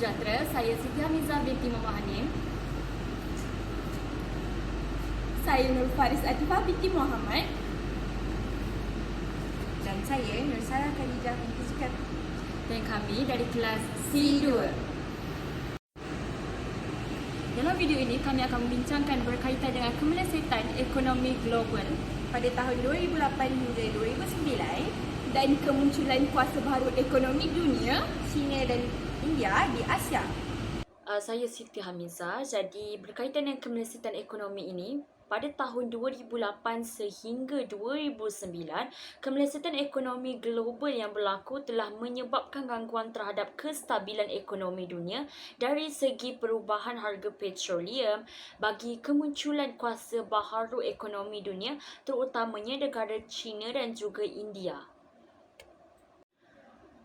sejahtera, saya Siti Hamizah binti Muhammad Hanim. Saya Nur Faris Atifah binti Muhammad. Dan saya Nur Sarah Khadijah binti Zukat. Dan kami dari kelas C2. Dalam video ini kami akan membincangkan berkaitan dengan kemelesetan ekonomi global Pada tahun 2008 hingga 2009, Dan kemunculan kuasa baru ekonomi dunia. China dan India di Asia. Saya Siti Hamizah. Jadi berkaitan dengan kemelesetan ekonomi ini, pada tahun 2008 sehingga 2009, kemelesetan ekonomi global yang berlaku telah menyebabkan gangguan terhadap kestabilan ekonomi dunia dari segi perubahan harga petroleum bagi kemunculan kuasa baharu ekonomi dunia, terutamanya negara China dan juga India.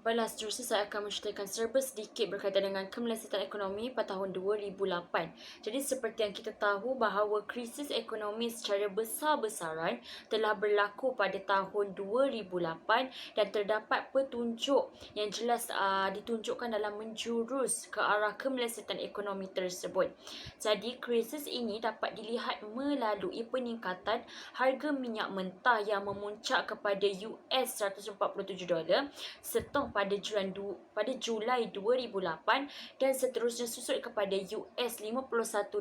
Baiklah, seterusnya saya akan menceritakan serba sedikit berkaitan dengan kemelesetan ekonomi pada tahun 2008. Jadi seperti yang kita tahu bahawa krisis ekonomi secara besar-besaran telah berlaku pada tahun 2008 dan terdapat petunjuk yang jelas ditunjukkan dalam menjurus ke arah kemelesetan ekonomi tersebut. Jadi krisis ini dapat dilihat melalui peningkatan harga minyak mentah yang memuncak kepada US $147 setong pada Julai 2008 dan seterusnya susut kepada US $51.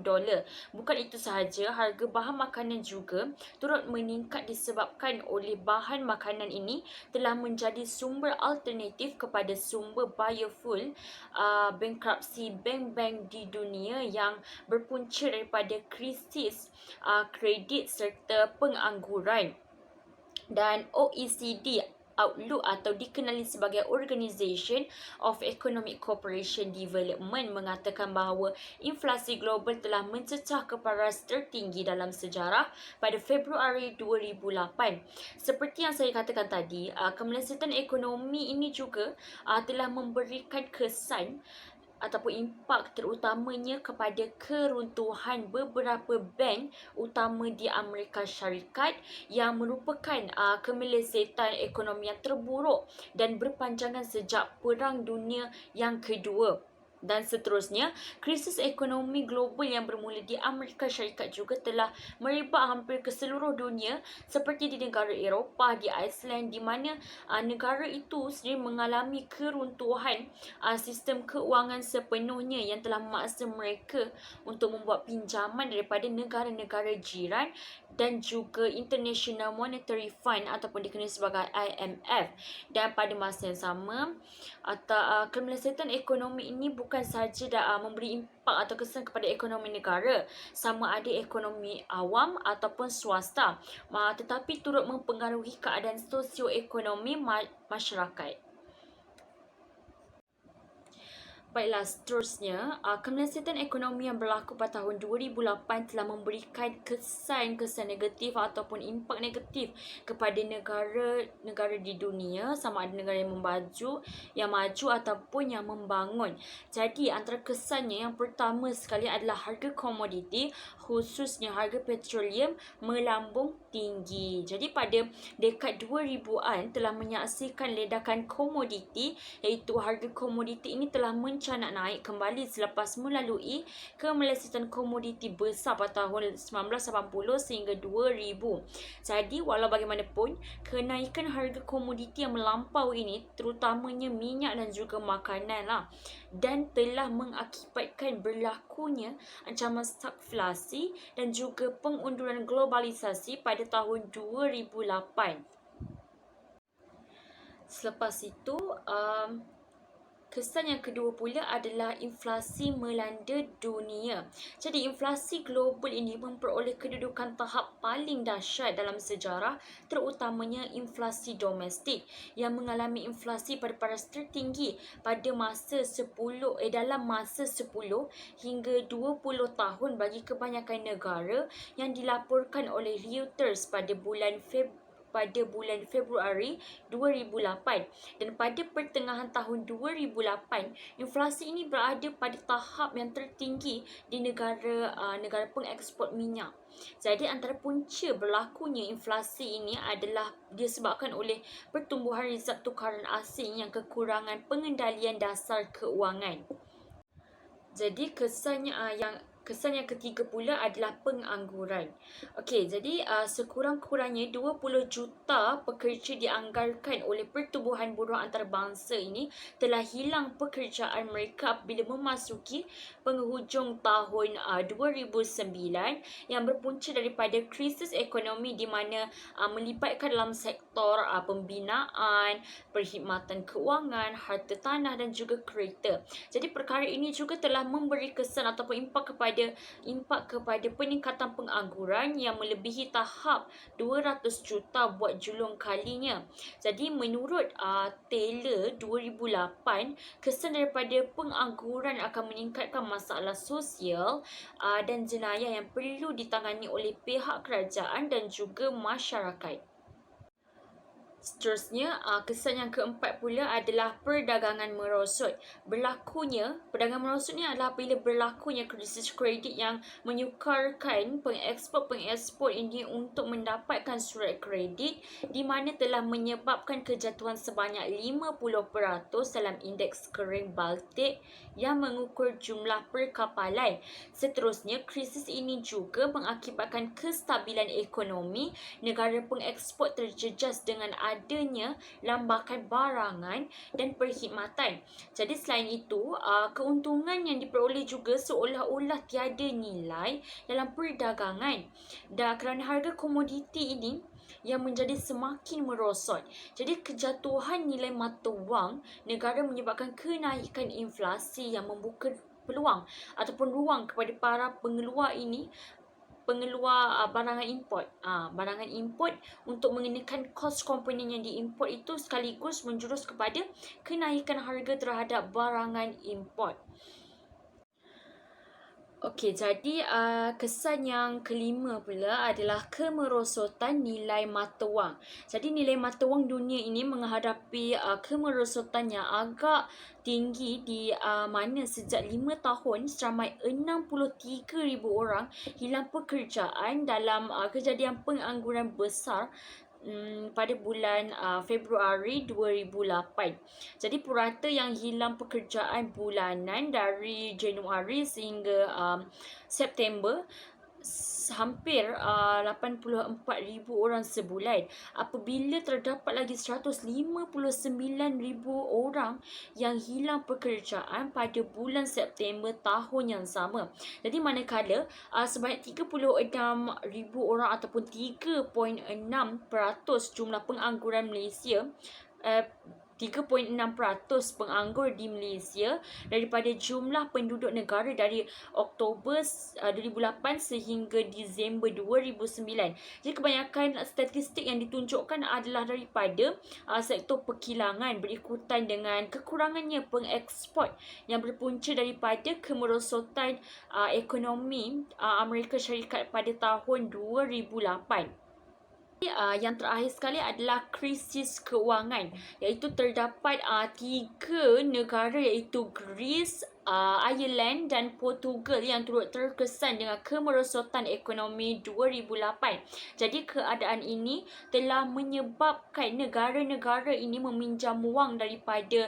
Bukan itu sahaja, harga bahan makanan juga turut meningkat disebabkan oleh bahan makanan ini telah menjadi sumber alternatif kepada sumber biofuel bankruptsi bank-bank di dunia yang berpunca daripada krisis kredit serta pengangguran. Dan OECD Outlook atau dikenali sebagai Organization of Economic Cooperation Development mengatakan bahawa inflasi global telah mencecah ke paras tertinggi dalam sejarah pada Februari 2008. Seperti yang saya katakan tadi, kemelesetan ekonomi ini juga telah memberikan kesan ataupun impak terutamanya kepada keruntuhan beberapa bank utama di Amerika Syarikat yang merupakan kemelesetan ekonomi yang terburuk dan berpanjangan sejak Perang Dunia yang Kedua. Dan seterusnya, krisis ekonomi global yang bermula di Amerika Syarikat juga telah merebak hampir ke seluruh dunia seperti di negara Eropah, di Iceland, di mana negara itu sendiri mengalami keruntuhan sistem keuangan sepenuhnya yang telah memaksa mereka untuk membuat pinjaman daripada negara-negara jiran dan juga International Monetary Fund ataupun dikenali sebagai IMF. Dan pada masa yang sama, kemelesetan ekonomi ini bukan sahaja memberi impak atau kesan kepada ekonomi negara, sama ada ekonomi awam ataupun swasta, tetapi turut mempengaruhi keadaan sosioekonomi masyarakat. Baiklah, seterusnya, kemelesetan ekonomi yang berlaku pada tahun 2008 telah memberikan kesan-kesan negatif ataupun impak negatif kepada negara-negara di dunia, sama ada negara yang maju ataupun yang membangun. Jadi, antara kesannya yang pertama sekali adalah harga komoditi, khususnya harga petroleum melambung tinggi. Jadi, pada dekad 2000-an telah menyaksikan ledakan komoditi, iaitu harga komoditi ini telah nak naik kembali selepas melalui kemelesetan komoditi besar pada tahun 1980 sehingga 2000. Jadi walau bagaimanapun, kenaikan harga komoditi yang melampau ini terutamanya minyak dan juga makanan dan telah mengakibatkan berlakunya ancaman stagflasi dan juga pengunduran globalisasi pada tahun 2008. Selepas itu, kesan yang kedua pula adalah inflasi melanda dunia. Jadi inflasi global ini memperoleh kedudukan tahap paling dahsyat dalam sejarah, terutamanya inflasi domestik yang mengalami inflasi pada paras tertinggi pada dalam masa 10 hingga 20 tahun bagi kebanyakan negara yang dilaporkan oleh Reuters pada bulan Februari 2008. Dan pada pertengahan tahun 2008, inflasi ini berada pada tahap yang tertinggi di negara pengeksport minyak. Jadi antara punca berlakunya inflasi ini adalah disebabkan oleh pertumbuhan rezerv tukaran asing yang kekurangan pengendalian dasar keuangan. Jadi kesan yang ketiga pula adalah pengangguran. Okey, jadi sekurang-kurangnya 20 juta pekerja dianggarkan oleh Pertubuhan Buruh Antarabangsa ini telah hilang pekerjaan mereka apabila memasuki penghujung tahun 2009 yang berpunca daripada krisis ekonomi di mana melibatkan dalam sektor pembinaan, perkhidmatan kewangan, harta tanah dan juga kereta. Jadi perkara ini juga telah memberi kesan ataupun impak kepada peningkatan pengangguran yang melebihi tahap 200 juta buat julung kalinya. Jadi menurut Taylor 2008, kesan daripada pengangguran akan meningkatkan masalah sosial dan jenayah yang perlu ditangani oleh pihak kerajaan dan juga masyarakat. Seterusnya, kesan yang keempat pula adalah perdagangan merosot. Perdagangan merosot ni adalah bila berlakunya krisis kredit yang menyukarkan pengeksport ini untuk mendapatkan surat kredit di mana telah menyebabkan kejatuhan sebanyak 50% dalam indeks kering Baltik yang mengukur jumlah perkapalan. Seterusnya, krisis ini juga mengakibatkan kestabilan ekonomi negara pengeksport terjejas dengan adanya lambakan barangan dan perkhidmatan. Jadi selain itu, keuntungan yang diperoleh juga seolah-olah tiada nilai dalam perdagangan. Dan kerana harga komoditi ini yang menjadi semakin merosot. Jadi kejatuhan nilai mata wang negara menyebabkan kenaikan inflasi yang membuka peluang ataupun ruang kepada para pengeluar barangan import untuk mengenakan kos komponen yang diimport itu sekaligus menjurus kepada kenaikan harga terhadap barangan import. Okey, jadi kesan yang kelima pula adalah kemerosotan nilai mata wang. Jadi nilai mata wang dunia ini menghadapi kemerosotan yang agak tinggi di mana sejak 5 tahun seramai 63,000 orang hilang pekerjaan dalam kejadian pengangguran besar pada bulan Februari 2008. Jadi purata yang hilang pekerjaan bulanan dari Januari sehingga September hampir 84,000 orang sebulan, apabila terdapat lagi 159,000 orang yang hilang pekerjaan pada bulan September tahun yang sama. Jadi manakala sebanyak 36,000 orang ataupun 3.6% jumlah pengangguran Malaysia 3.6% penganggur di Malaysia daripada jumlah penduduk negara dari Oktober 2008 sehingga Disember 2009. Jadi kebanyakan statistik yang ditunjukkan adalah daripada sektor perkilangan berikutan dengan kekurangannya pengeksport yang berpunca daripada kemerosotan ekonomi Amerika Syarikat pada tahun 2008. Yang terakhir sekali adalah krisis kewangan, iaitu terdapat 3 negara iaitu Greece, Ireland dan Portugal yang turut terkesan dengan kemerosotan ekonomi 2008. Jadi keadaan ini telah menyebabkan negara-negara ini meminjam wang daripada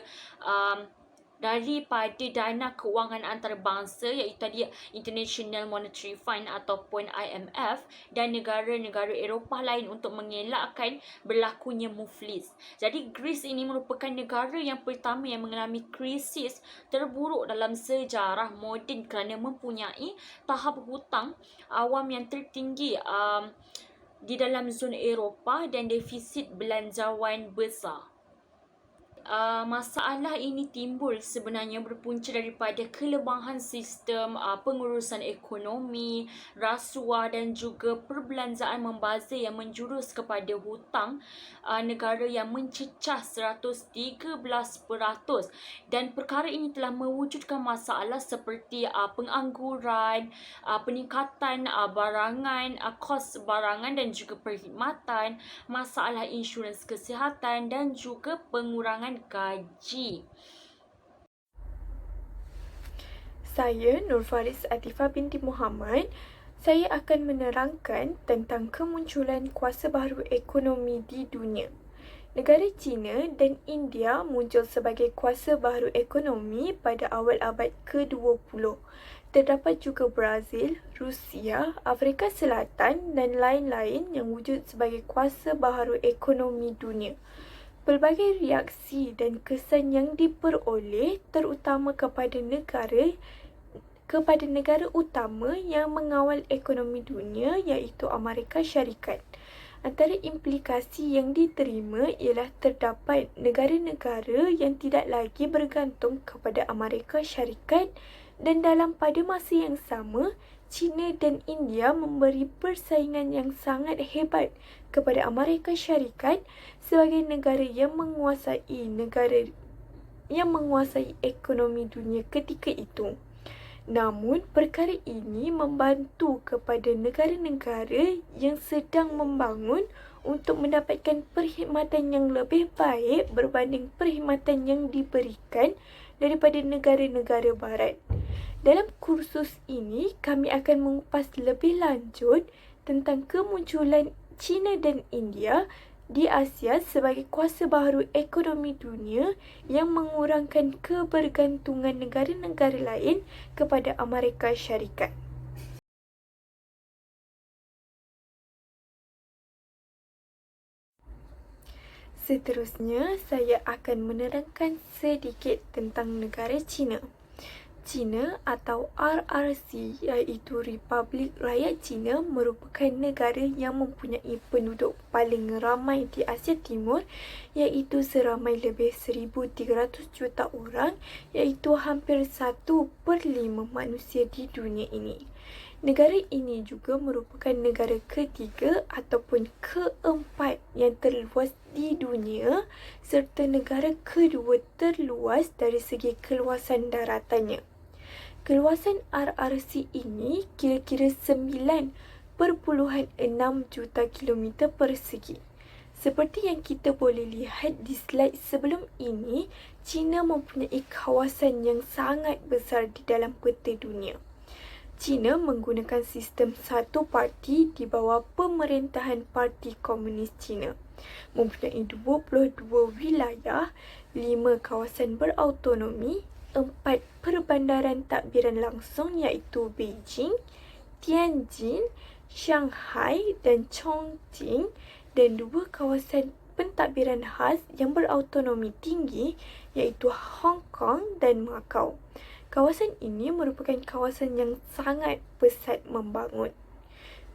dana kewangan antarabangsa iaitu tadi International Monetary Fund ataupun IMF dan negara-negara Eropah lain untuk mengelakkan berlakunya muflis. Jadi Greece ini merupakan negara yang pertama yang mengalami krisis terburuk dalam sejarah moden kerana mempunyai tahap hutang awam yang tertinggi di dalam zona Eropah dan defisit belanjawan besar. Masalah ini timbul sebenarnya berpunca daripada kelemahan sistem pengurusan ekonomi, rasuah dan juga perbelanjaan membazir yang menjurus kepada hutang negara yang mencecah 113%, dan perkara ini telah mewujudkan masalah seperti pengangguran, peningkatan barangan, kos barangan dan juga perkhidmatan, masalah insurans kesihatan dan juga pengurangan gaji. Saya Nur Faris Atifah binti Muhammad. Saya akan menerangkan tentang kemunculan kuasa baharu ekonomi di dunia. Negara China dan India muncul sebagai kuasa baharu ekonomi pada awal abad ke-20. Terdapat juga Brazil, Rusia, Afrika Selatan dan lain-lain yang wujud sebagai kuasa baharu ekonomi dunia. Pelbagai reaksi dan kesan yang diperoleh terutama kepada negara utama yang mengawal ekonomi dunia iaitu Amerika Syarikat. Antara implikasi yang diterima ialah terdapat negara-negara yang tidak lagi bergantung kepada Amerika Syarikat dan pada masa yang sama, China dan India memberi persaingan yang sangat hebat kepada Amerika Syarikat sebagai negara yang menguasai ekonomi dunia ketika itu. Namun, perkara ini membantu kepada negara-negara yang sedang membangun untuk mendapatkan perkhidmatan yang lebih baik berbanding perkhidmatan yang diberikan daripada negara-negara barat. Dalam kursus ini, kami akan mengupas lebih lanjut tentang kemunculan China dan India di Asia sebagai kuasa baharu ekonomi dunia yang mengurangkan kebergantungan negara-negara lain kepada Amerika Syarikat. Seterusnya, saya akan menerangkan sedikit tentang negara China. China atau RRC iaitu Republik Rakyat China merupakan negara yang mempunyai penduduk paling ramai di Asia Timur iaitu seramai lebih 1,300 juta orang iaitu hampir 1/5 manusia di dunia ini. Negara ini juga merupakan negara ketiga ataupun keempat yang terluas di dunia serta negara kedua terluas dari segi keluasan daratannya. Keluasan RRC ini kira-kira 9.6 juta kilometer persegi. Seperti yang kita boleh lihat di slide sebelum ini, China mempunyai kawasan yang sangat besar di dalam peta dunia. China menggunakan sistem satu parti di bawah pemerintahan Parti Komunis China. Mempunyai 22 wilayah, 5 kawasan berautonomi, 4 perbandaran takbiran langsung iaitu Beijing, Tianjin, Shanghai dan Chongqing dan 2 kawasan pentadbiran khas yang berautonomi tinggi iaitu Hong Kong dan Macau. Kawasan ini merupakan kawasan yang sangat pesat membangun.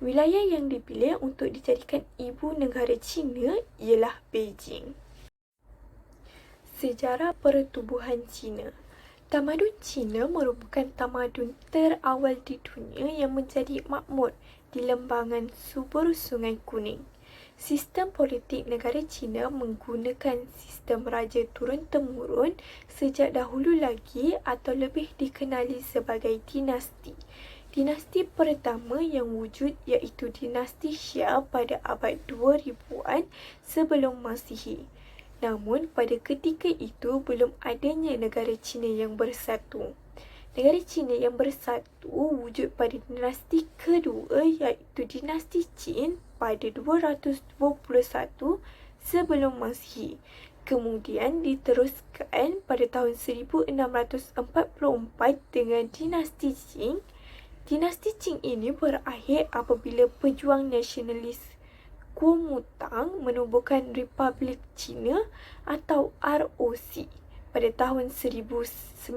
Wilayah yang dipilih untuk dijadikan ibu negara China ialah Beijing. Sejarah pertubuhan China. Tamadun China merupakan tamadun terawal di dunia yang menjadi makmur di lembangan subur Sungai Kuning. Sistem politik negara China menggunakan sistem raja turun-temurun sejak dahulu lagi atau lebih dikenali sebagai dinasti. Dinasti pertama yang wujud iaitu dinasti Xia pada abad 2000-an sebelum Masihi. Namun, pada ketika itu belum adanya negara China yang bersatu. Negara China yang bersatu wujud pada dinasti kedua iaitu dinasti Qin pada 221 sebelum Masihi. Kemudian diteruskan pada tahun 1644 dengan dinasti Qing. Dinasti Qing ini berakhir apabila pejuang nasionalis Kuomintang menubuhkan Republik China atau ROC pada tahun 1911.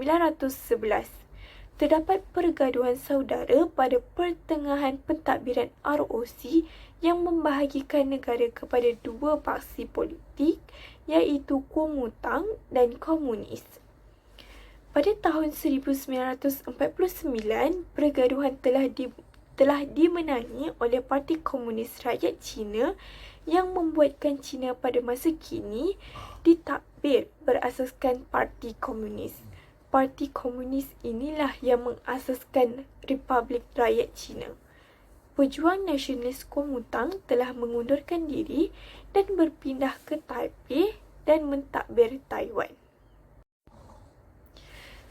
Terdapat pergaduhan saudara pada pertengahan pentadbiran ROC yang membahagikan negara kepada 2 paksi politik iaitu Kuomintang dan Komunis. Pada tahun 1949, pergaduhan telah dimenangi oleh Parti Komunis Rakyat China yang membuatkan China pada masa kini ditadbir berasaskan Parti Komunis. Parti Komunis inilah yang mengasaskan Republik Rakyat China. Pejuang nasionalis Kuomintang telah mengundurkan diri dan berpindah ke Taipei dan mentadbir Taiwan.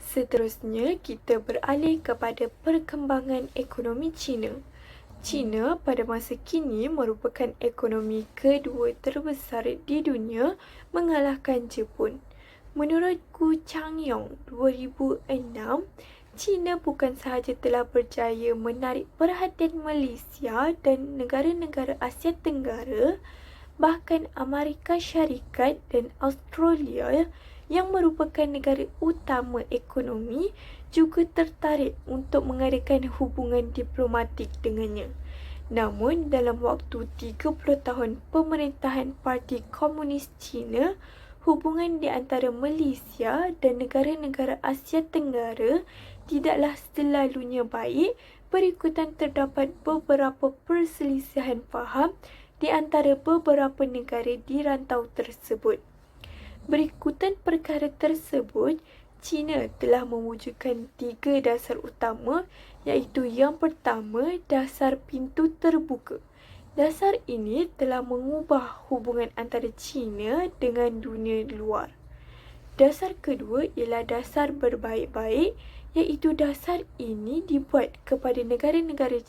Seterusnya, kita beralih kepada perkembangan ekonomi China. China pada masa kini merupakan ekonomi kedua terbesar di dunia mengalahkan Jepun. Menurut Gu Changyong 2006, China bukan sahaja telah berjaya menarik perhatian Malaysia dan negara-negara Asia Tenggara, bahkan Amerika Syarikat dan Australia yang merupakan negara utama ekonomi juga tertarik untuk mengadakan hubungan diplomatik dengannya. Namun, dalam waktu 30 tahun pemerintahan Parti Komunis China, hubungan di antara Malaysia dan negara-negara Asia Tenggara tidaklah selalunya baik. Berikutan terdapat beberapa perselisihan faham di antara beberapa negara di rantau tersebut. Berikutan perkara tersebut, China telah mewujudkan 3 dasar utama, iaitu yang pertama, dasar pintu terbuka. Dasar ini telah mengubah hubungan antara China dengan dunia luar. Dasar kedua ialah dasar berbaik-baik, iaitu dasar ini dibuat kepada negara-negara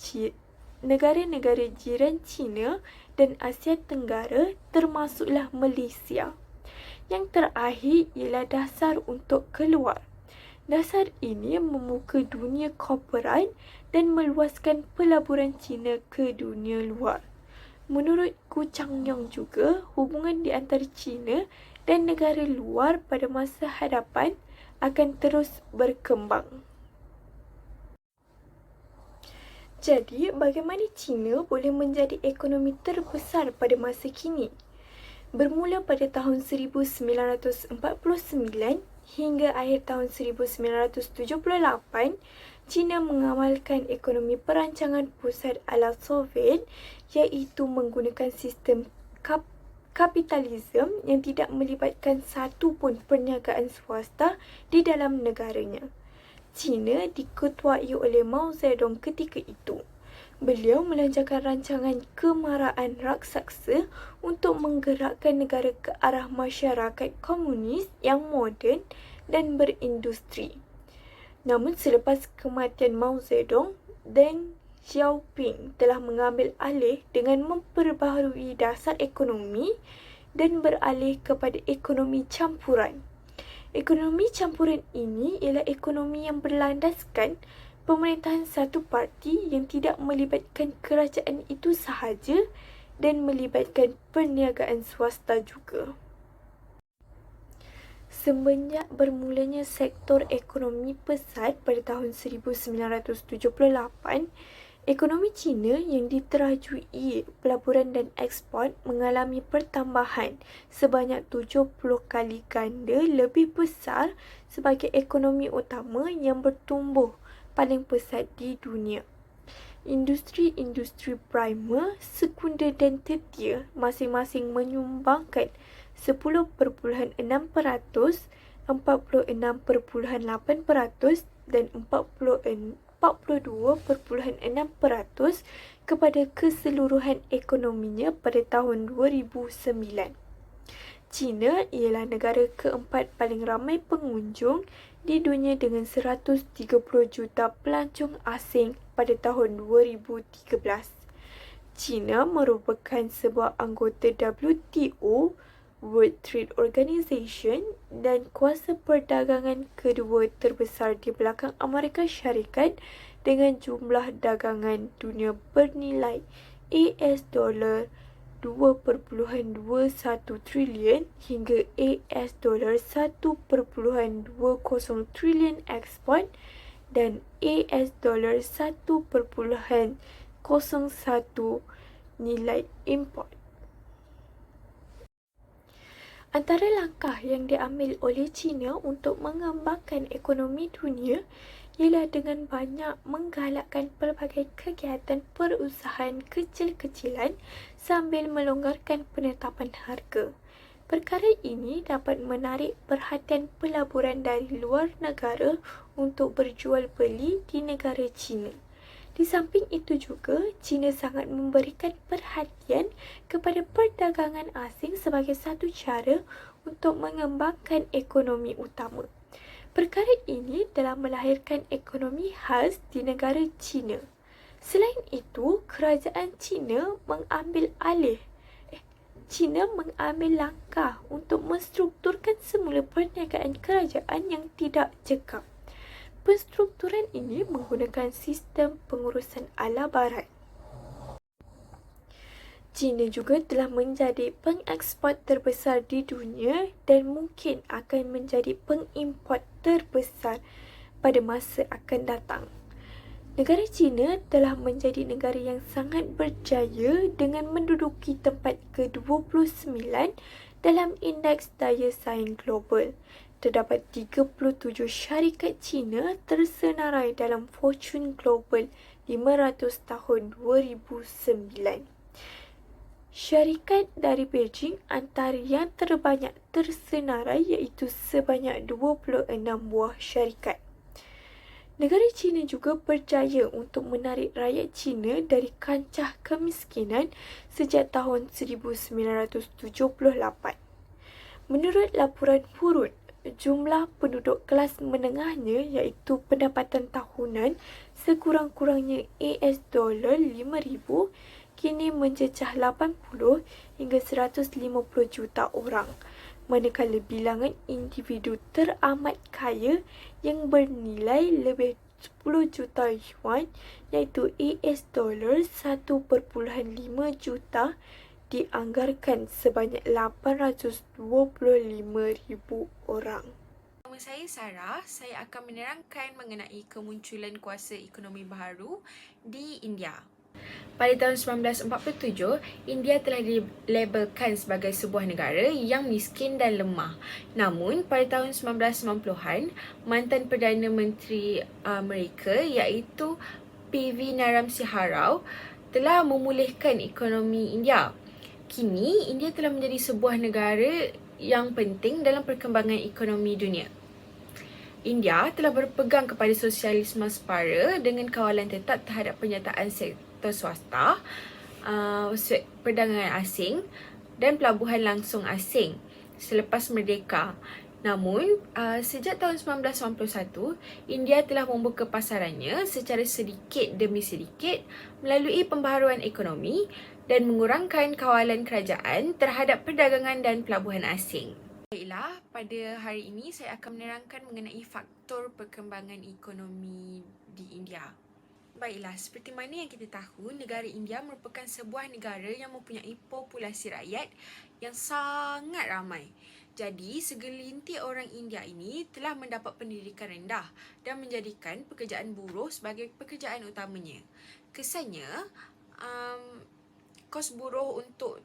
jiran China dan Asia Tenggara, termasuklah Malaysia. Yang terakhir ialah dasar untuk keluar. Dasar ini membuka dunia korporat dan meluaskan pelaburan China ke dunia luar. Menurut Gu Changyong juga, hubungan di antara China dan negara luar pada masa hadapan akan terus berkembang. Jadi, bagaimana China boleh menjadi ekonomi terbesar pada masa kini? Bermula pada tahun 1949 hingga akhir tahun 1978, China mengamalkan ekonomi perancangan pusat ala Soviet, iaitu menggunakan sistem kapitalisme yang tidak melibatkan satu pun perniagaan swasta di dalam negaranya. China diketuai oleh Mao Zedong ketika itu. Beliau melancarkan rancangan kemaraan raksasa untuk menggerakkan negara ke arah masyarakat komunis yang moden dan berindustri. Namun selepas kematian Mao Zedong, Deng Xiaoping telah mengambil alih dengan memperbaharui dasar ekonomi dan beralih kepada ekonomi campuran. Ekonomi campuran ini ialah ekonomi yang berlandaskan pemerintahan satu parti yang tidak melibatkan kerajaan itu sahaja dan melibatkan perniagaan swasta juga. Semenjak bermulanya sektor ekonomi pesat pada tahun 1978, ekonomi China yang diterajui pelaburan dan ekspor mengalami pertambahan sebanyak 70 kali ganda lebih besar sebagai ekonomi utama yang bertumbuh paling pesat di dunia. Industri-industri primer, sekunder dan tertiar masing-masing menyumbangkan 10.6%, 46.8% dan 42.6% kepada keseluruhan ekonominya pada tahun 2009. China ialah negara keempat paling ramai pengunjung di dunia dengan 130 juta pelancong asing pada tahun 2013. China merupakan sebuah anggota WTO, World Trade Organization, dan kuasa perdagangan kedua terbesar di belakang Amerika Syarikat dengan jumlah dagangan dunia bernilai US $2.21 trilion hingga US $1.20 trilion ekspor dan US $1.01 nilai import. Antara langkah yang diambil oleh China untuk mengembangkan ekonomi dunia ialah dengan banyak menggalakkan pelbagai kegiatan perusahaan kecil-kecilan sambil melonggarkan penetapan harga. Perkara ini dapat menarik perhatian pelaburan dari luar negara untuk berjual beli di negara China. Di samping itu juga, China sangat memberikan perhatian kepada perdagangan asing sebagai satu cara untuk mengembangkan ekonomi utama. Perkara ini telah melahirkan ekonomi khas di negara China. Selain itu, kerajaan China mengambil langkah untuk menstrukturkan semula perniagaan kerajaan yang tidak cekap. Penstrukturan ini menggunakan sistem pengurusan ala barat. China juga telah menjadi pengeksport terbesar di dunia dan mungkin akan menjadi pengimport terbesar pada masa akan datang. Negara China telah menjadi negara yang sangat berjaya dengan menduduki tempat ke-29 dalam Indeks Daya Saing Global. Terdapat 37 syarikat China tersenarai dalam Fortune Global 500 tahun 2009. Syarikat dari Beijing antara yang terbanyak tersenarai iaitu sebanyak 26 buah syarikat. Negara China juga berjaya untuk menarik rakyat China dari kancah kemiskinan sejak tahun 1978. Menurut laporan Hurun, jumlah penduduk kelas menengahnya iaitu pendapatan tahunan sekurang-kurangnya $5,000 kini mencecah 80 hingga 150 juta orang. Manakala bilangan individu teramat kaya yang bernilai lebih 10 juta yuan iaitu $1.5 juta dianggarkan sebanyak 825,000 orang. Nama saya Sarah. Saya akan menerangkan mengenai kemunculan kuasa ekonomi baharu di India. Pada tahun 1947, India telah dilabelkan sebagai sebuah negara yang miskin dan lemah. Namun, pada tahun 1990-an, mantan Perdana Menteri mereka iaitu P.V. Naramsihar Rao telah memulihkan ekonomi India. Kini, India telah menjadi sebuah negara yang penting dalam perkembangan ekonomi dunia. India telah berpegang kepada sosialisme separa dengan kawalan tetap terhadap penyataan sektor swasta, perdagangan asing dan pelabuhan langsung asing selepas merdeka. Namun, sejak tahun 1991, India telah membuka pasarannya secara sedikit demi sedikit melalui pembaharuan ekonomi dan mengurangkan kawalan kerajaan terhadap perdagangan dan pelabuhan asing. Baiklah, pada hari ini saya akan menerangkan mengenai faktor perkembangan ekonomi di India. Baiklah, seperti mana yang kita tahu, negara India merupakan sebuah negara yang mempunyai populasi rakyat yang sangat ramai. Jadi, segelintir orang India ini telah mendapat pendidikan rendah dan menjadikan pekerjaan buruh sebagai pekerjaan utamanya. Kesannya, kos buruh untuk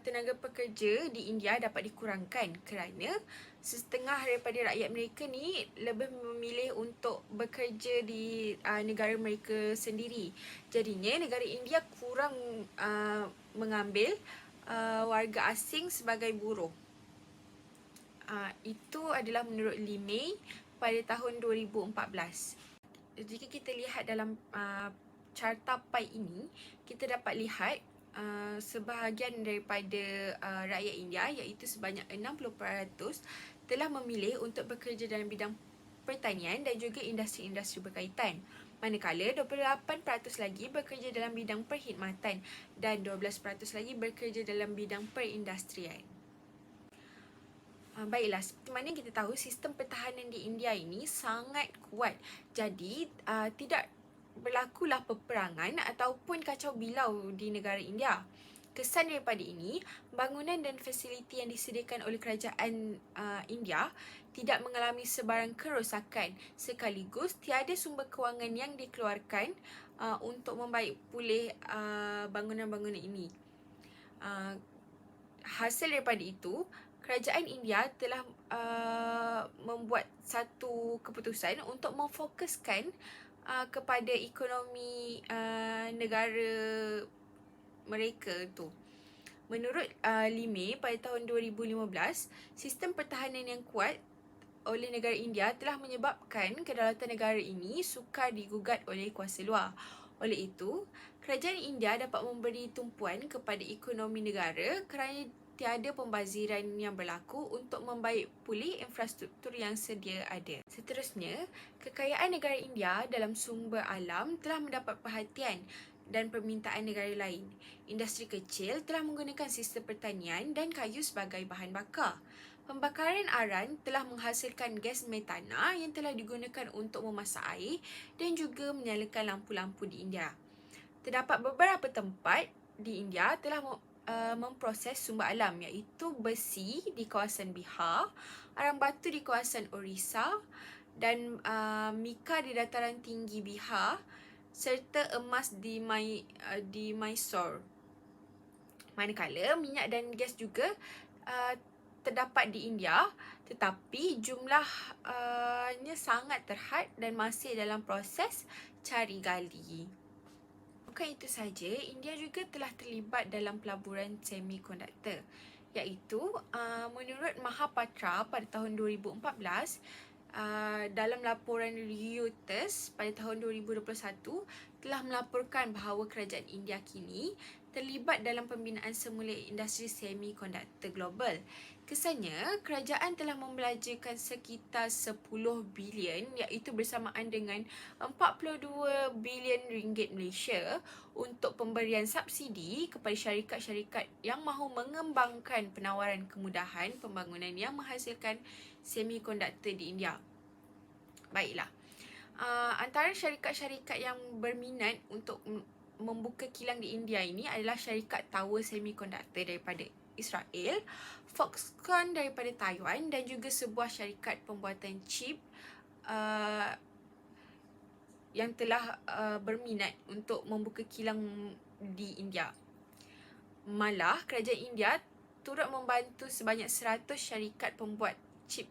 tenaga pekerja di India dapat dikurangkan kerana setengah daripada rakyat mereka ni lebih memilih untuk bekerja di negara mereka sendiri. Jadinya negara India kurang mengambil warga asing sebagai buruh. Itu adalah menurut Lee Mei pada tahun 2014. Jika kita lihat dalam carta pie ini, kita dapat lihat sebahagian daripada rakyat India iaitu sebanyak 60% telah memilih untuk bekerja dalam bidang pertanian dan juga industri-industri berkaitan. Manakala 28% lagi bekerja dalam bidang perkhidmatan dan 12% lagi bekerja dalam bidang perindustrian. Baiklah, seperti mana kita tahu, sistem pertahanan di India ini sangat kuat. Jadi, tidak berlakulah peperangan ataupun kacau bilau di negara India. Kesan daripada ini, bangunan dan fasiliti yang disediakan oleh kerajaan India tidak mengalami sebarang kerosakan, sekaligus tiada sumber kewangan yang dikeluarkan untuk membaik pulih bangunan-bangunan ini. Hasil daripada itu, kerajaan India telah membuat satu keputusan untuk memfokuskan kepada ekonomi negara mereka tu. Menurut Lee Mei pada tahun 2015, sistem pertahanan yang kuat oleh negara India telah menyebabkan kedaulatan negara ini sukar digugat oleh kuasa luar. Oleh itu, kerajaan India dapat memberi tumpuan kepada ekonomi negara kerana tiada pembaziran yang berlaku untuk membaik pulih infrastruktur yang sedia ada. Seterusnya, kekayaan negara India dalam sumber alam telah mendapat perhatian dan permintaan negara lain. Industri kecil telah menggunakan sistem pertanian dan kayu sebagai bahan bakar. Pembakaran aran telah menghasilkan gas metana yang telah digunakan untuk memasak air dan juga menyalakan lampu-lampu di India. Terdapat beberapa tempat di India telah memproses sumber alam iaitu besi di kawasan Bihar, arang batu di kawasan Orissa dan mika di dataran tinggi Bihar serta emas di Mysore. Manakala minyak dan gas juga terdapat di India, tetapi jumlahnya sangat terhad dan masih dalam proses cari gali. Bukan itu saja, India juga telah terlibat dalam pelaburan semikonduktor, iaitu menurut Mahapatra pada tahun 2014, dalam laporan Reuters pada tahun 2021 telah melaporkan bahawa kerajaan India kini terlibat dalam pembinaan semula industri semikonduktor global. Kesannya, kerajaan telah membelajarkan sekitar 10 bilion iaitu bersamaan dengan 42 bilion ringgit Malaysia untuk pemberian subsidi kepada syarikat-syarikat yang mahu mengembangkan penawaran kemudahan pembangunan yang menghasilkan semikonduktor di India. Baiklah, antara syarikat-syarikat yang berminat untuk membuka kilang di India ini adalah syarikat Tower Semiconductor daripada Israel, Foxconn daripada Taiwan dan juga sebuah syarikat pembuatan chip yang telah berminat untuk membuka kilang di India. Malah, kerajaan India turut membantu sebanyak 100 syarikat pembuat chip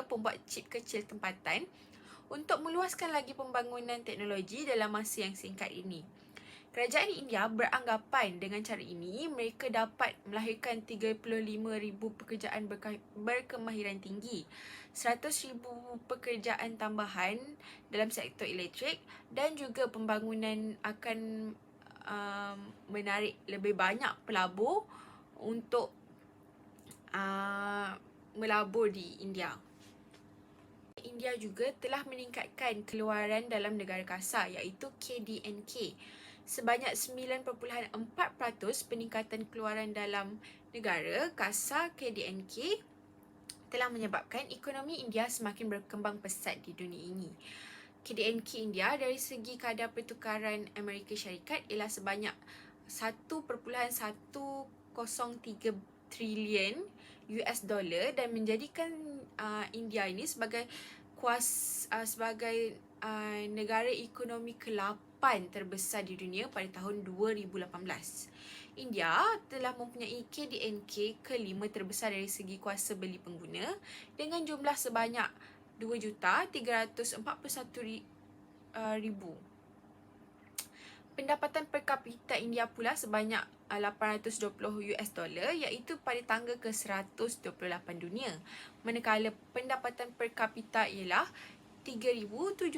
pembuat chip kecil tempatan untuk meluaskan lagi pembangunan teknologi dalam masa yang singkat ini. Kerajaan India beranggapan dengan cara ini mereka dapat melahirkan 35,000 pekerjaan berkemahiran tinggi, 100,000 pekerjaan tambahan dalam sektor elektrik dan juga pembangunan akan menarik lebih banyak pelabur untuk melabur di India. India juga telah meningkatkan keluaran dalam negara kasar iaitu KDNK. Sebanyak 9.4% peningkatan keluaran dalam negara kasar KDNK telah menyebabkan ekonomi India semakin berkembang pesat di dunia ini. KDNK India dari segi kadar pertukaran Amerika Syarikat ialah sebanyak 1.103 trilion US dollar dan menjadikan India ini sebagai negara ekonomi ke-8 terbesar di dunia pada tahun 2018. India telah mempunyai KDNK ke-5 terbesar dari segi kuasa beli pengguna dengan jumlah sebanyak 2,341,000. Pendapatan per kapita India pula sebanyak 820 US dollar iaitu pada tangga ke-128 dunia. Manakala pendapatan per kapita ialah 3,700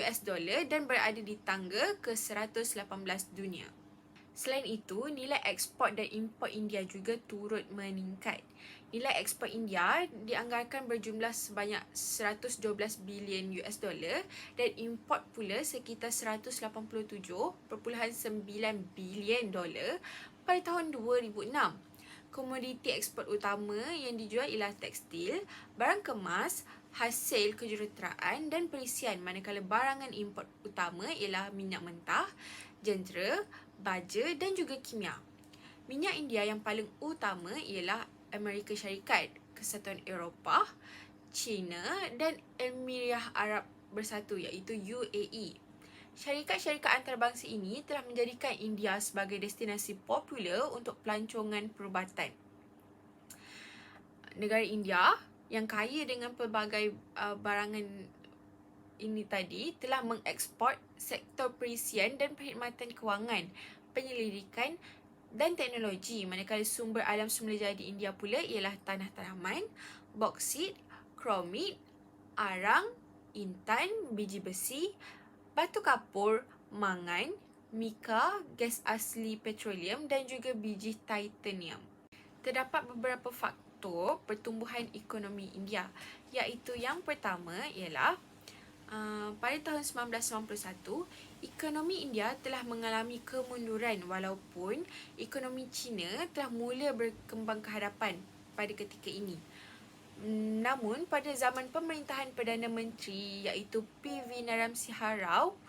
US dollar dan berada di tangga ke-118 dunia. Selain itu, nilai ekspor dan import India juga turut meningkat. Nilai ekspor India dianggarkan berjumlah sebanyak 112 bilion US dollar dan import pula sekitar 187.9 bilion dolar pada tahun 2006. Komoditi ekspor utama yang dijual ialah tekstil, barang kemas, hasil kejuruteraan dan perisian, manakala barangan import utama ialah minyak mentah, jentera, baja dan juga kimia. Minyak India yang paling utama ialah Amerika Syarikat, Kesatuan Eropah, China dan Emirat Arab Bersatu iaitu UAE. Syarikat-syarikat antarabangsa ini telah menjadikan India sebagai destinasi popular untuk pelancongan perubatan. Negara India yang kaya dengan pelbagai barangan ini tadi telah mengeksport sektor perisian dan perkhidmatan kewangan, penyelidikan dan teknologi, manakala sumber alam semula jadi India pula ialah tanah tanaman, boksit, kromit, arang, intan, biji besi, batu kapur, mangan, mika, gas asli petroleum dan juga biji titanium. Terdapat beberapa faktor pertumbuhan ekonomi India, iaitu yang pertama ialah pada tahun 1991, ekonomi India telah mengalami kemunduran walaupun ekonomi China telah mula berkembang ke hadapan pada ketika ini. Namun, pada zaman pemerintahan Perdana Menteri iaitu P.V. Narasimha Rao,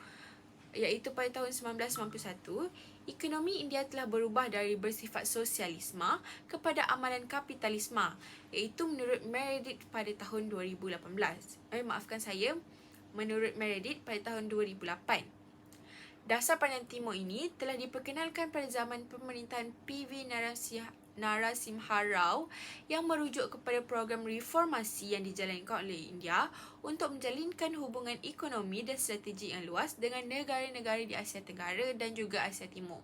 iaitu pada tahun 1991, ekonomi India telah berubah dari bersifat sosialisme kepada amalan kapitalisme, iaitu menurut Meredith pada tahun 2018. Menurut Meredith pada tahun 2008. Dasar Pandang Timur ini telah diperkenalkan pada zaman pemerintahan P.V. Narasimha Rao yang merujuk kepada program reformasi yang dijalankan oleh India untuk menjalinkan hubungan ekonomi dan strategi yang luas dengan negara-negara di Asia Tenggara dan juga Asia Timur.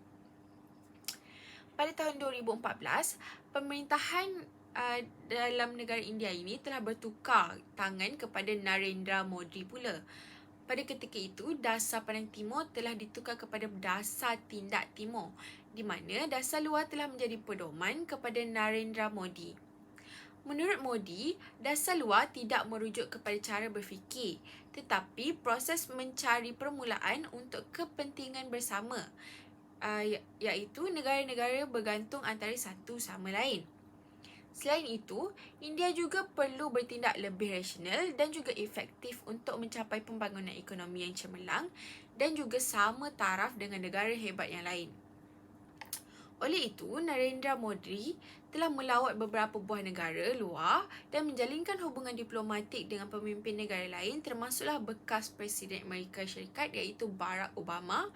Pada tahun 2014, pemerintahan dalam negara India ini telah bertukar tangan kepada Narendra Modi pula. Pada ketika itu, Dasar Pandang Timur telah ditukar kepada Dasar Tindak Timur, di mana dasar luar telah menjadi pedoman kepada Narendra Modi. Menurut Modi, dasar luar tidak merujuk kepada cara berfikir, tetapi proses mencari permulaan untuk kepentingan bersama, iaitu negara-negara bergantung antara satu sama lain. Selain itu, India juga perlu bertindak lebih rasional dan juga efektif untuk mencapai pembangunan ekonomi yang cemerlang dan juga sama taraf dengan negara hebat yang lain. Oleh itu, Narendra Modi telah melawat beberapa buah negara luar dan menjalinkan hubungan diplomatik dengan pemimpin negara lain, termasuklah bekas Presiden Amerika Syarikat iaitu Barack Obama,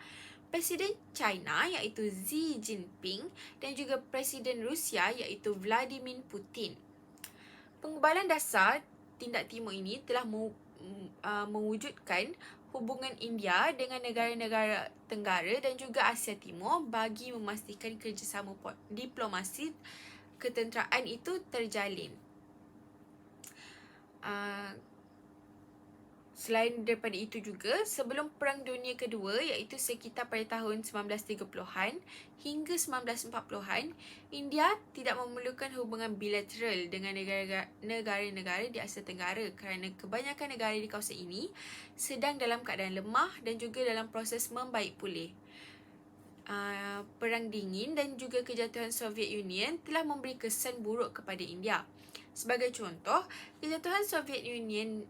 Presiden China iaitu Xi Jinping dan juga Presiden Rusia iaitu Vladimir Putin. Pengubalan dasar Tindak Timur ini telah mewujudkan hubungan India dengan negara-negara Tenggara dan juga Asia Timur bagi memastikan kerjasama diplomasi ketenteraan itu terjalin. Selain daripada itu juga, sebelum Perang Dunia Kedua iaitu sekitar pada tahun 1930-an hingga 1940-an, India tidak memerlukan hubungan bilateral dengan negara-negara di Asia Tenggara kerana kebanyakan negara di kawasan ini sedang dalam keadaan lemah dan juga dalam proses membaik pulih. Perang Dingin dan juga kejatuhan Soviet Union telah memberi kesan buruk kepada India. Sebagai contoh, kejatuhan Soviet Union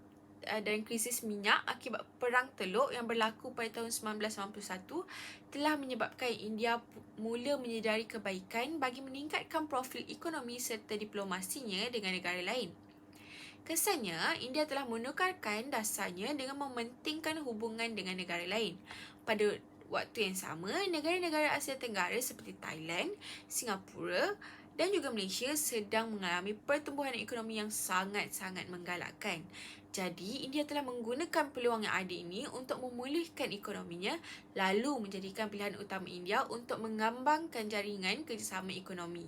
dan krisis minyak akibat Perang Teluk yang berlaku pada tahun 1991 telah menyebabkan India mula menyedari kebaikan bagi meningkatkan profil ekonomi serta diplomasinya dengan negara lain. Kesannya, India telah menukarkan dasarnya dengan mementingkan hubungan dengan negara lain. Pada waktu yang sama, negara-negara Asia Tenggara seperti Thailand, Singapura dan juga Malaysia sedang mengalami pertumbuhan ekonomi yang sangat-sangat menggalakkan. Jadi, India telah menggunakan peluang yang ada ini untuk memulihkan ekonominya, lalu menjadikan pilihan utama India untuk mengembangkan jaringan kerjasama ekonomi.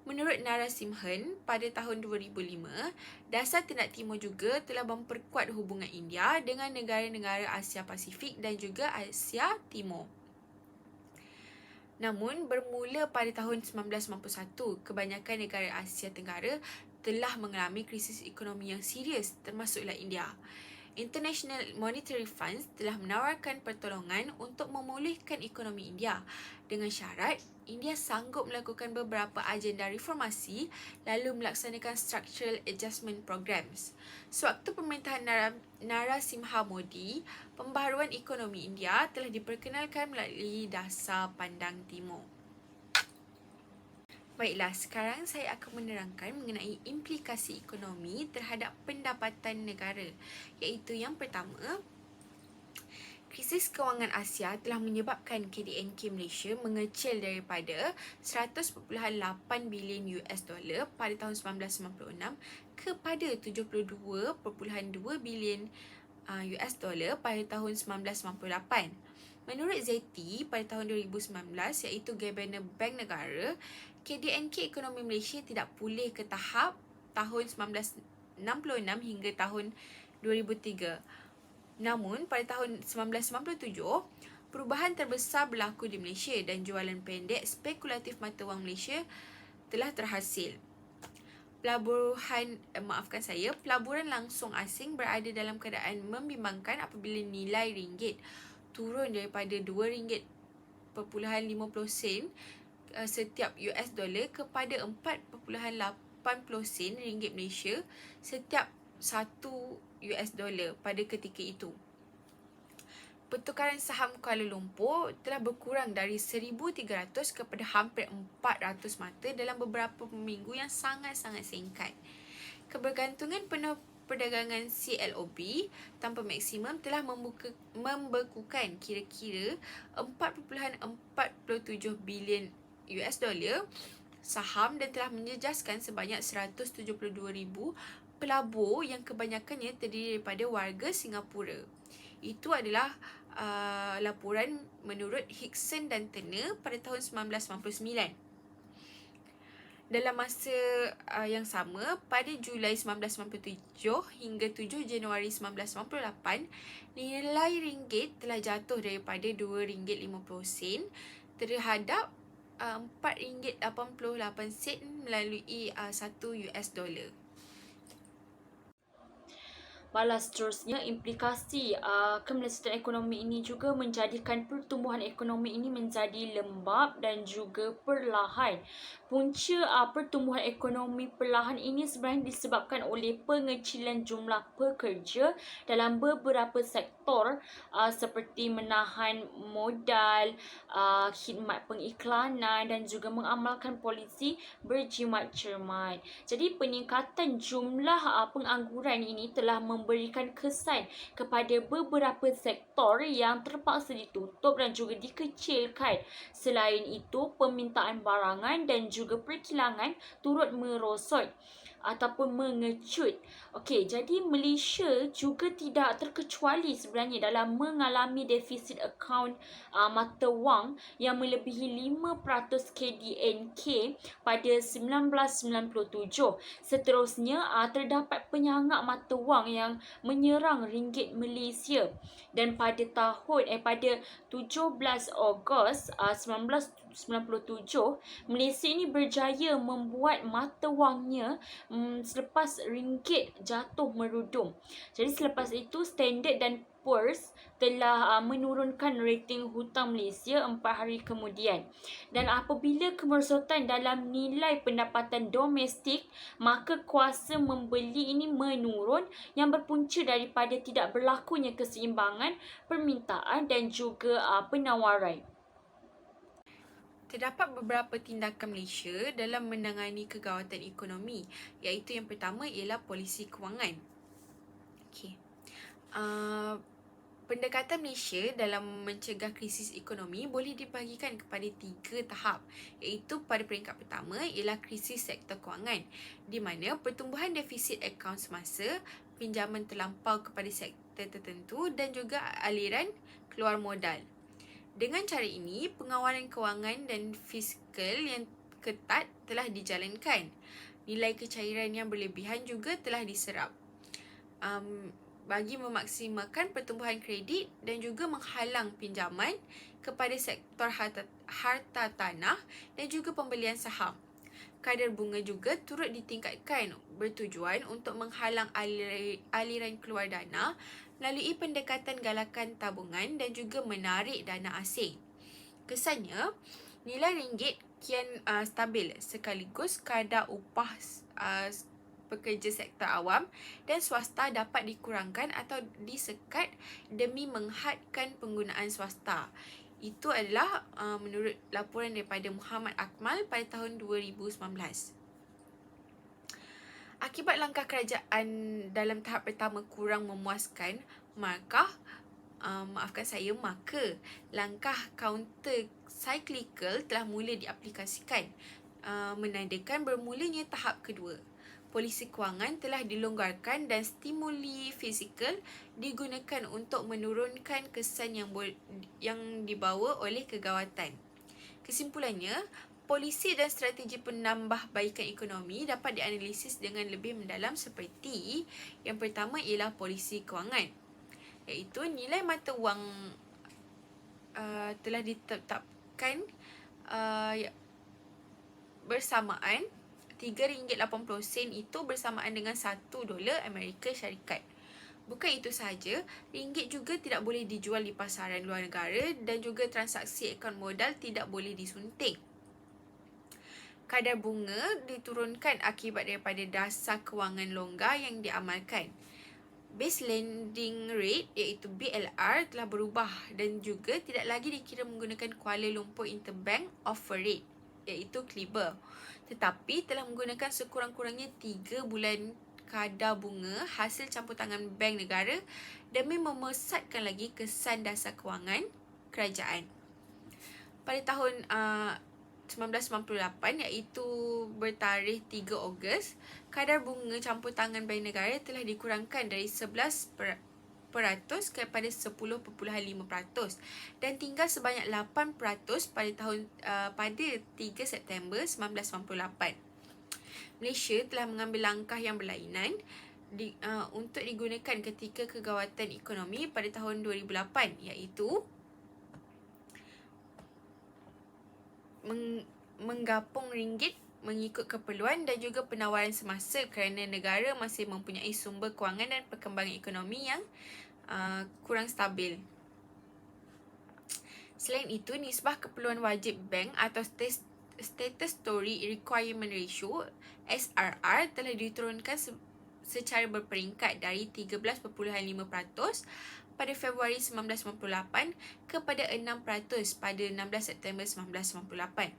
Menurut Narasimhan, pada tahun 2005, Dasar Tindak Timur juga telah memperkuat hubungan India dengan negara-negara Asia Pasifik dan juga Asia Timur. Namun, bermula pada tahun 1991, kebanyakan negara Asia Tenggara telah mengalami krisis ekonomi yang serius, termasuklah India. International Monetary Fund telah menawarkan pertolongan untuk memulihkan ekonomi India dengan syarat India sanggup melakukan beberapa agenda reformasi lalu melaksanakan Structural Adjustment Programs. Sewaktu pemerintahan Narasimha Modi, pembaharuan ekonomi India telah diperkenalkan melalui Dasar Pandang Timur. Baiklah, sekarang saya akan menerangkan mengenai implikasi ekonomi terhadap pendapatan negara, iaitu yang pertama, krisis kewangan Asia telah menyebabkan KDNK Malaysia mengecil daripada 100.8 bilion US dollar pada tahun 1996 kepada 72.2 bilion US dollar pada tahun 1998. Menurut ZT, pada tahun 2019 iaitu Gabenor Bank Negara, KDNK ekonomi Malaysia tidak pulih ke tahap tahun 1966 hingga tahun 2003. Namun, pada tahun 1997, Perubahan terbesar berlaku di Malaysia dan jualan pendek spekulatif mata wang Malaysia telah terhasil. Pelaburan langsung asing berada dalam keadaan membimbangkan apabila nilai ringgit turun daripada RM2.50 setiap US dollar kepada 4.80 sen ringgit Malaysia setiap 1 US dollar pada ketika itu. Pertukaran saham Kuala Lumpur telah berkurang dari 1,300 kepada hampir 400 mata dalam beberapa minggu yang sangat-sangat singkat. Kebergantungan penuh perdagangan CLOB tanpa maksimum telah membekukan kira-kira 4.47 bilion US dollar saham dan telah menjejaskan sebanyak 172,000 pelabur yang kebanyakannya terdiri daripada warga Singapura. Itu adalah laporan menurut Hickson dan Turner pada tahun 1999. Dalam masa yang sama, pada Julai 1997 hingga 7 Januari 1998, nilai ringgit telah jatuh daripada RM2.50 terhadap RM4.88 melalui 1 US dollar. Balas seterusnya, implikasi kemelesatan ekonomi ini juga menjadikan pertumbuhan ekonomi ini menjadi lembab dan juga perlahan. Punca pertumbuhan ekonomi perlahan ini sebenarnya disebabkan oleh pengecilan jumlah pekerja dalam beberapa sektor seperti menahan modal, khidmat pengiklanan dan juga mengamalkan polisi berjimat cermat. Jadi peningkatan jumlah pengangguran ini telah memberikan kesan kepada beberapa sektor yang terpaksa ditutup dan juga dikecilkan. Selain itu, permintaan barangan dan juga perkilangan turut merosot ataupun mengecut. Okey, jadi Malaysia juga tidak terkecuali sebenarnya dalam mengalami defisit akaun mata wang yang melebihi 5% KDNK pada 1997. Seterusnya, terdapat penyangak mata wang yang menyerang ringgit Malaysia dan pada 17 Ogos 1997, Malaysia ini berjaya membuat mata wangnya selepas ringgit jatuh merudum. Jadi selepas itu Standard dan Poor's telah menurunkan rating hutang Malaysia 4 hari kemudian. Dan apabila kemerosotan dalam nilai pendapatan domestik, maka kuasa membeli ini menurun yang berpunca daripada tidak berlakunya keseimbangan permintaan dan juga penawaran. Terdapat beberapa tindakan Malaysia dalam menangani kegawatan ekonomi, iaitu yang pertama ialah polisi kewangan. Okey. Pendekatan Malaysia dalam mencegah krisis ekonomi boleh dibahagikan kepada 3 tahap, iaitu pada peringkat pertama ialah krisis sektor kewangan, di mana pertumbuhan defisit akaun semasa, pinjaman terlampau kepada sektor tertentu dan juga aliran keluar modal. Dengan cara ini, pengawalan kewangan dan fiskal yang ketat telah dijalankan. Nilai kecairan yang berlebihan juga telah diserap. Bagi memaksimalkan pertumbuhan kredit dan juga menghalang pinjaman kepada sektor harta tanah dan juga pembelian saham. Kadar bunga juga turut ditingkatkan bertujuan untuk menghalang aliran keluar dana melalui pendekatan galakan tabungan dan juga menarik dana asing. Kesannya, nilai ringgit kian stabil sekaligus kadar upah pekerja sektor awam dan swasta dapat dikurangkan atau disekat demi menghadkan penggunaan swasta. Itu adalah menurut laporan daripada Muhammad Akmal pada tahun 2019. Akibat langkah kerajaan dalam tahap pertama kurang memuaskan, maka langkah counter cyclical telah mula diaplikasikan, menandakan bermulanya tahap kedua. Polisi kewangan telah dilonggarkan dan stimuli fizikal digunakan untuk menurunkan kesan yang dibawa oleh kegawatan. Kesimpulannya, polisi dan strategi penambahbaikan ekonomi dapat dianalisis dengan lebih mendalam seperti yang pertama ialah polisi kewangan, iaitu nilai mata wang telah ditetapkan bersamaan RM3.80 itu bersamaan dengan $1 Amerika Syarikat. Bukan itu sahaja, ringgit juga tidak boleh dijual di pasaran luar negara dan juga transaksi akaun modal tidak boleh disunting. Kadar bunga diturunkan akibat daripada dasar kewangan longgar yang diamalkan. Base lending rate iaitu BLR telah berubah dan juga tidak lagi dikira menggunakan Kuala Lumpur Interbank Offer Rate iaitu KLIBOR, tetapi telah menggunakan sekurang-kurangnya 3 bulan kadar bunga hasil campur tangan bank negara demi memesatkan lagi kesan dasar kewangan kerajaan. Pada tahun 1998 iaitu bertarikh 3 Ogos, kadar bunga campur tangan bank negara telah dikurangkan dari 11% kepada 10.5% dan tinggal sebanyak 8% pada 3 September 1998. Malaysia telah mengambil langkah yang berlainan untuk digunakan ketika kegawatan ekonomi pada tahun 2008 iaitu menggapung ringgit mengikut keperluan dan juga penawaran semasa kerana negara masih mempunyai sumber kewangan dan perkembangan ekonomi yang kurang stabil. Selain itu, nisbah keperluan wajib bank atau Statutory Requirement Ratio SRR telah diturunkan secara berperingkat dari 13.5% pada Februari 1998 kepada 6% pada 16 September 1998.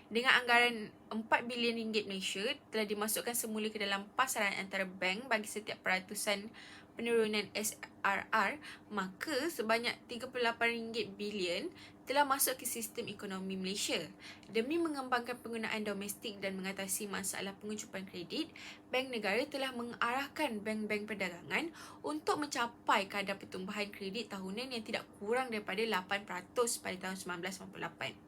Dengan anggaran RM4 bilion Malaysia telah dimasukkan semula ke dalam pasaran antara bank bagi setiap peratusan penurunan SRR, maka sebanyak RM38 bilion telah masuk ke sistem ekonomi Malaysia. Demi mengembangkan penggunaan domestik dan mengatasi masalah pengucupan kredit, Bank Negara telah mengarahkan bank-bank perdagangan untuk mencapai kadar pertumbuhan kredit tahunan yang tidak kurang daripada 8% pada tahun 1998.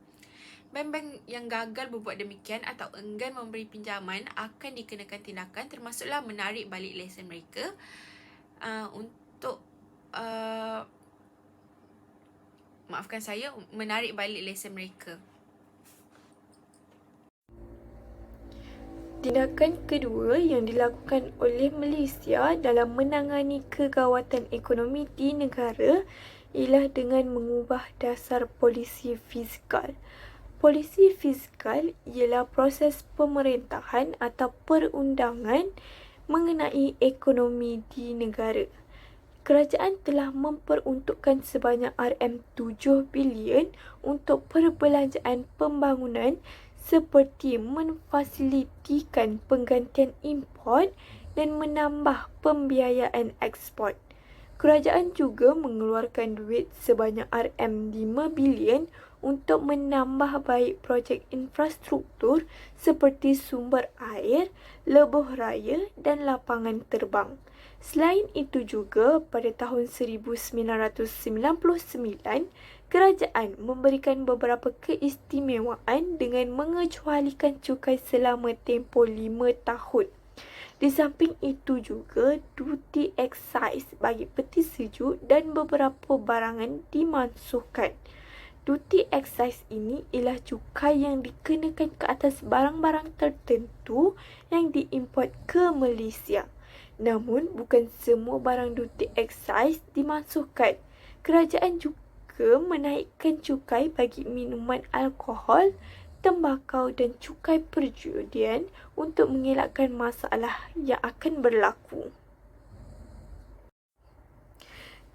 Bank-bank yang gagal berbuat demikian atau enggan memberi pinjaman akan dikenakan tindakan termasuklah menarik balik lesen mereka menarik balik lesen mereka. Tindakan kedua yang dilakukan oleh Malaysia dalam menangani kegawatan ekonomi di negara ialah dengan mengubah dasar polisi fiskal. Polisi fiskal ialah proses pemerintahan atau perundangan mengenai ekonomi di negara. Kerajaan telah memperuntukkan sebanyak RM7 bilion untuk perbelanjaan pembangunan seperti memfasilitikan penggantian import dan menambah pembiayaan ekspor. Kerajaan juga mengeluarkan duit sebanyak RM5 bilion untuk menambah baik projek infrastruktur seperti sumber air, lebuh raya dan lapangan terbang. Selain itu juga, pada tahun 1999, kerajaan memberikan beberapa keistimewaan dengan mengecualikan cukai selama tempoh 5 tahun. Di samping itu juga, duty excise bagi peti sejuk dan beberapa barangan dimansuhkan. Duty excise ini ialah cukai yang dikenakan ke atas barang-barang tertentu yang diimport ke Malaysia. Namun, bukan semua barang duty excise dimasukkan. Kerajaan juga menaikkan cukai bagi minuman alkohol, tembakau dan cukai perjudian untuk mengelakkan masalah yang akan berlaku.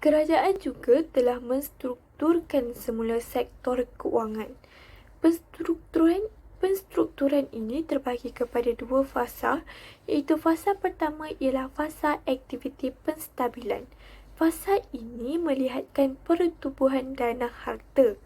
Kerajaan juga telah menstrukturkan semula sektor kewangan. Penstrukturan ini terbahagi kepada 2 fasa, iaitu fasa pertama ialah fasa aktiviti penstabilan. Fasa ini melihatkan pertubuhan dana harta.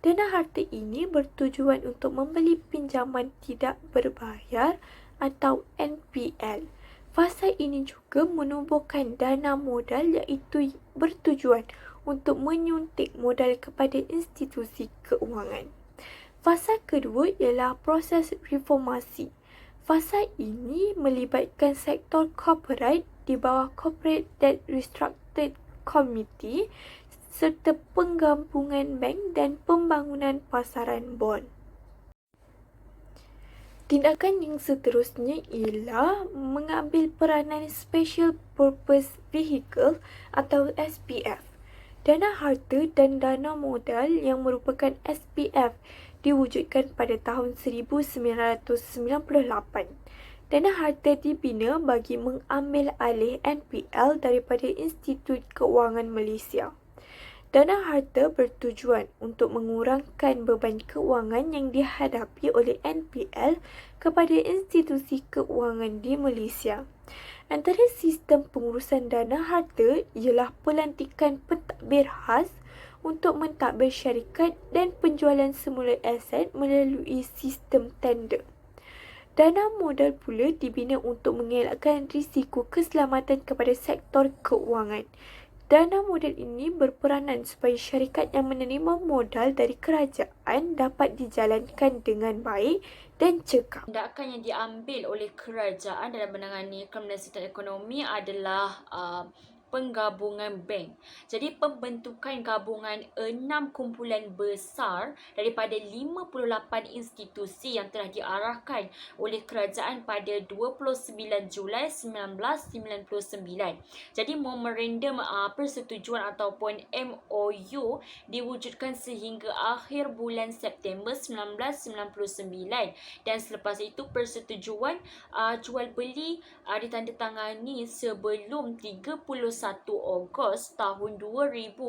Dana harta ini bertujuan untuk membeli pinjaman tidak berbayar atau NPL. Fasa ini juga menubuhkan dana modal iaitu bertujuan untuk menyuntik modal kepada institusi keuangan. Fasa kedua ialah proses reformasi. Fasa ini melibatkan sektor corporate di bawah Corporate Debt Restructured Committee serta penggabungan bank dan pembangunan pasaran bond. Tindakan yang seterusnya ialah mengambil peranan Special Purpose Vehicle atau SPF. Dana harta dan dana modal yang merupakan SPF diwujudkan pada tahun 1998. Dana harta dibina bagi mengambil alih NPL daripada Institut Keuangan Malaysia. Dana harta bertujuan untuk mengurangkan beban keuangan yang dihadapi oleh NPL kepada institusi keuangan di Malaysia. Antara sistem pengurusan dana harta ialah pelantikan pentadbir khas untuk mentadbir syarikat dan penjualan semula aset melalui sistem tender. Dana modal pula dibina untuk mengelakkan risiko keselamatan kepada sektor keuangan. Dana modal ini berperanan supaya syarikat yang menerima modal dari kerajaan dapat dijalankan dengan baik dan cekap. Tindakan yang diambil oleh kerajaan dalam menangani kemelesatan ekonomi adalah penggabungan bank. Jadi pembentukan gabungan 6 kumpulan besar daripada 58 institusi yang telah diarahkan oleh kerajaan pada 29 Julai 1999. Jadi Memorandum Persetujuan ataupun MOU diwujudkan sehingga akhir bulan September 1999 dan selepas itu persetujuan jual beli ditandatangani sebelum 31 Ogos tahun 2000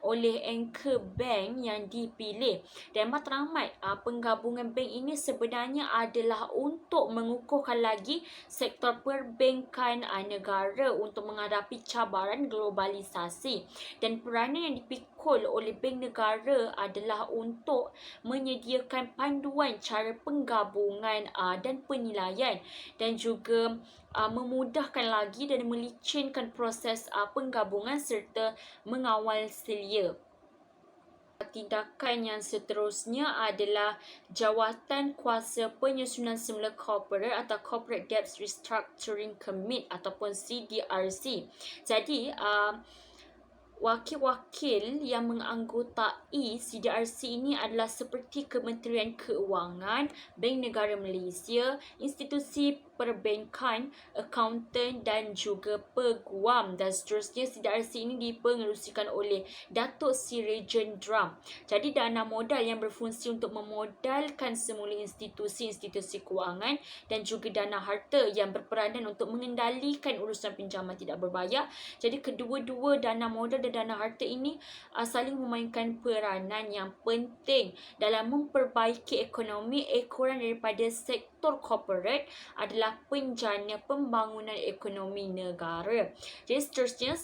oleh Anchor Bank yang dipilih. Dan matlamat penggabungan bank ini sebenarnya adalah untuk mengukuhkan lagi sektor perbankan negara untuk menghadapi cabaran globalisasi. Dan peranan yang dipikul oleh bank negara adalah untuk menyediakan panduan cara penggabungan dan penilaian dan juga memudahkan lagi dan melicinkan proses penggabungan serta mengawal selia. Tindakan yang seterusnya adalah Jawatan Kuasa Penyusunan Semula Corporate atau Corporate Debt Restructuring Committee ataupun CDRC. Jadi, wakil-wakil yang menganggotai CDRC ini adalah seperti Kementerian Keuangan, Bank Negara Malaysia, institusi perbankan, akauntan dan juga peguam dan seterusnya. CDRC ini dipengerusikan oleh Datuk Seri Rejen Dram. Jadi dana modal yang berfungsi untuk memodalkan semula institusi-institusi keuangan dan juga dana harta yang berperanan untuk mengendalikan urusan pinjaman tidak berbayar. Jadi kedua-dua dana modal dan dana harta ini saling memainkan peranan yang penting dalam memperbaiki ekonomi. Ekoran daripada sektor corporate adalah penjana pembangunan ekonomi negara. Jadi seterusnya,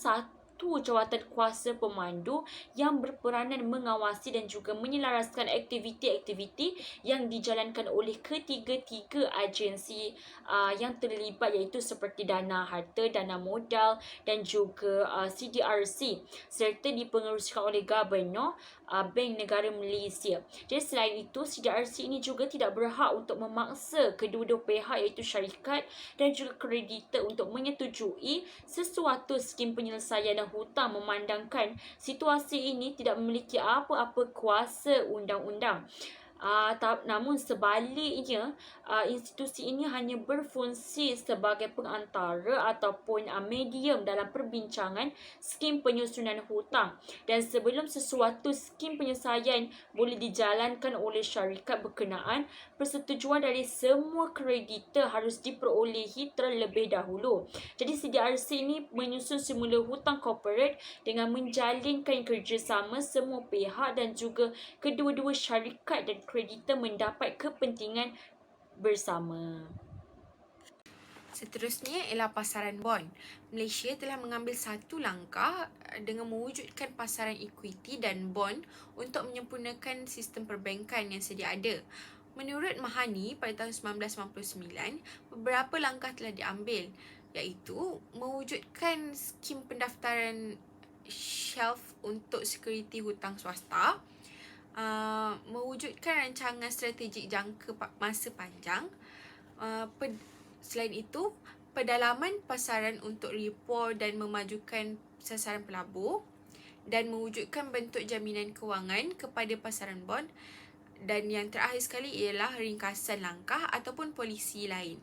jawatan kuasa pemandu yang berperanan mengawasi dan juga menyelaraskan aktiviti-aktiviti yang dijalankan oleh ketiga-tiga agensi yang terlibat, iaitu seperti dana harta, dana modal dan juga CDRC, serta dipengerusikan oleh Gubernur Bank Negara Malaysia. Jadi selain itu, CDRC ini juga tidak berhak untuk memaksa kedua-dua pihak iaitu syarikat dan juga kreditor untuk menyetujui sesuatu skim penyelesaian hutang memandangkan situasi ini tidak memiliki apa-apa kuasa undang-undang. Namun sebaliknya, institusi ini hanya berfungsi sebagai pengantara ataupun medium dalam perbincangan skim penyusunan hutang. Dan sebelum sesuatu skim penyelesaian boleh dijalankan oleh syarikat berkenaan, persetujuan dari semua kreditor harus diperolehi terlebih dahulu. Jadi CDRC ini menyusun semula hutang corporate dengan menjalinkan kerjasama semua pihak dan juga kedua-dua syarikat dan kreditor mendapat kepentingan bersama. Seterusnya ialah pasaran bond. Malaysia telah mengambil satu langkah dengan mewujudkan pasaran equity dan bond untuk menyempurnakan sistem perbankan yang sedia ada. Menurut Mahani pada tahun 1999, beberapa langkah telah diambil, iaitu mewujudkan skim pendaftaran shelf untuk sekuriti hutang swasta, mewujudkan rancangan strategik jangka masa panjang. Selain itu, pendalaman pasaran untuk report dan memajukan sasaran pelabur, dan mewujudkan bentuk jaminan kewangan kepada pasaran bond. Dan yang terakhir sekali ialah ringkasan langkah ataupun polisi lain.